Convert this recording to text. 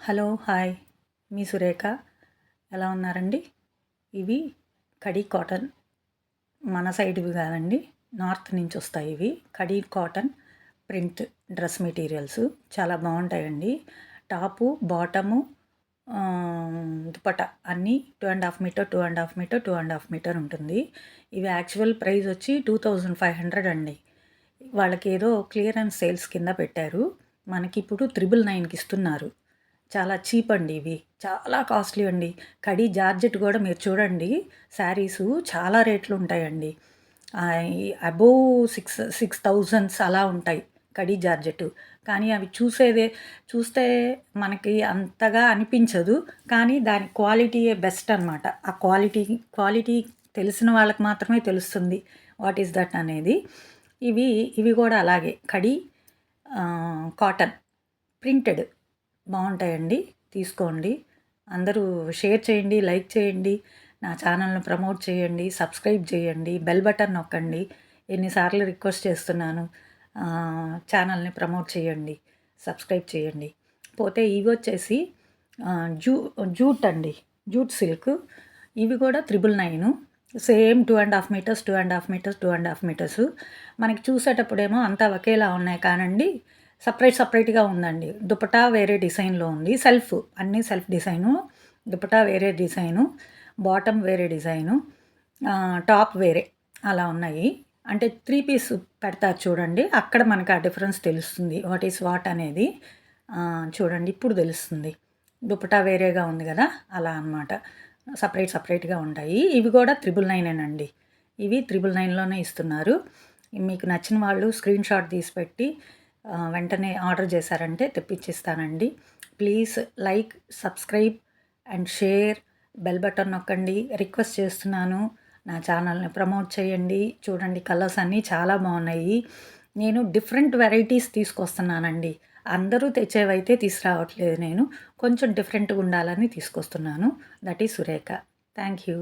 Hello hi మీ సురేఖ ఎలా ఉన్నారండి? ఇవి కడీ కాటన్ మన సైడ్వి కాదండి, నార్త్ నుంచి వస్తాయి. ఇవి khadi cotton print dress materials చాలా బాగుంటాయండి. టాపు బాటము దుపట అన్నీ 2.5 మీటర్ 2.5 మీటర్ 2.5 మీటర్ ఉంటుంది. ఇవి యాక్చువల్ ప్రైస్ వచ్చి 2500 అండి. వాళ్ళకి ఏదో క్లియరెన్స్ సేల్స్ కింద పెట్టారు. మనకి ఇప్పుడు 999కి ఇస్తున్నారు. చాలా చీప్ అండి ఇవి. చాలా కాస్ట్లీ అండి. కడీ జార్జెట్ కూడా మీరు చూడండి, శారీసు చాలా రేట్లు ఉంటాయండి. అబోవ్ 6,000 అలా ఉంటాయి కడీ జార్జెట్. కానీ అవి చూస్తే మనకి అంతగా అనిపించదు. కానీ దాని క్వాలిటీయే బెస్ట్ అనమాట. ఆ క్వాలిటీ తెలిసిన వాళ్ళకి మాత్రమే తెలుస్తుంది వాట్ ఈస్ దట్ అనేది. ఇవి కూడా అలాగే కడీ కాటన్ ప్రింటెడ్ బాగుంటాయండి. తీసుకోండి. అందరూ షేర్ చేయండి, లైక్ చేయండి, నా ఛానల్ని ప్రమోట్ చేయండి, సబ్స్క్రైబ్ చేయండి, బెల్ బటన్ నొక్కండి. ఎన్నిసార్లు రిక్వెస్ట్ చేస్తున్నాను, ఛానల్ని ప్రమోట్ చేయండి, సబ్స్క్రైబ్ చేయండి. పోతే ఇవి వచ్చేసి జూట్ అండి, జూట్ సిల్క్. ఇవి కూడా 999. Same 2.5 metres 2.5 metres 2.5 metres. మనకి చూసేటప్పుడేమో అంతా ఒకేలా ఉన్నాయి కానండి, సపరేట్గా ఉందండి. దుపటా వేరే డిజైన్లో ఉంది. అన్నీ సెల్ఫ్ డిజైను. దుపటా వేరే డిజైను, బాటమ్ వేరే డిజైను, టాప్ వేరే అలా ఉన్నాయి. అంటే 3 పీస్ పెడతారు చూడండి, అక్కడ మనకు ఆ డిఫరెన్స్ తెలుస్తుంది వాట్ ఈస్ వాట్ అనేది. చూడండి ఇప్పుడు తెలుస్తుంది. దుపటా వేరేగా ఉంది కదా, అలా అనమాట. సపరేట్గా ఉంటాయి. ఇవి కూడా 999 అండి. ఇవి 999లోనే ఇస్తున్నారు. మీకు నచ్చిన వాళ్ళు స్క్రీన్ షాట్ తీసి పెట్టి వెంటనే ఆర్డర్ చేశారంటే తెప్పించిస్తానండి. Please like, subscribe and share, bell button నొక్కండి. రిక్వెస్ట్ చేస్తున్నాను, నా ఛానల్ని ప్రమోట్ చేయండి. చూడండి కలర్స్ అన్నీ చాలా బాగున్నాయి. నేను డిఫరెంట్ వెరైటీస్ తీసుకొస్తున్నానండి. అందరూ తెచ్చేవైతే తీసుకురావట్లేదు, నేను కొంచెం డిఫరెంట్గా ఉండాలని తీసుకొస్తున్నాను. That is Surekha. Thank you.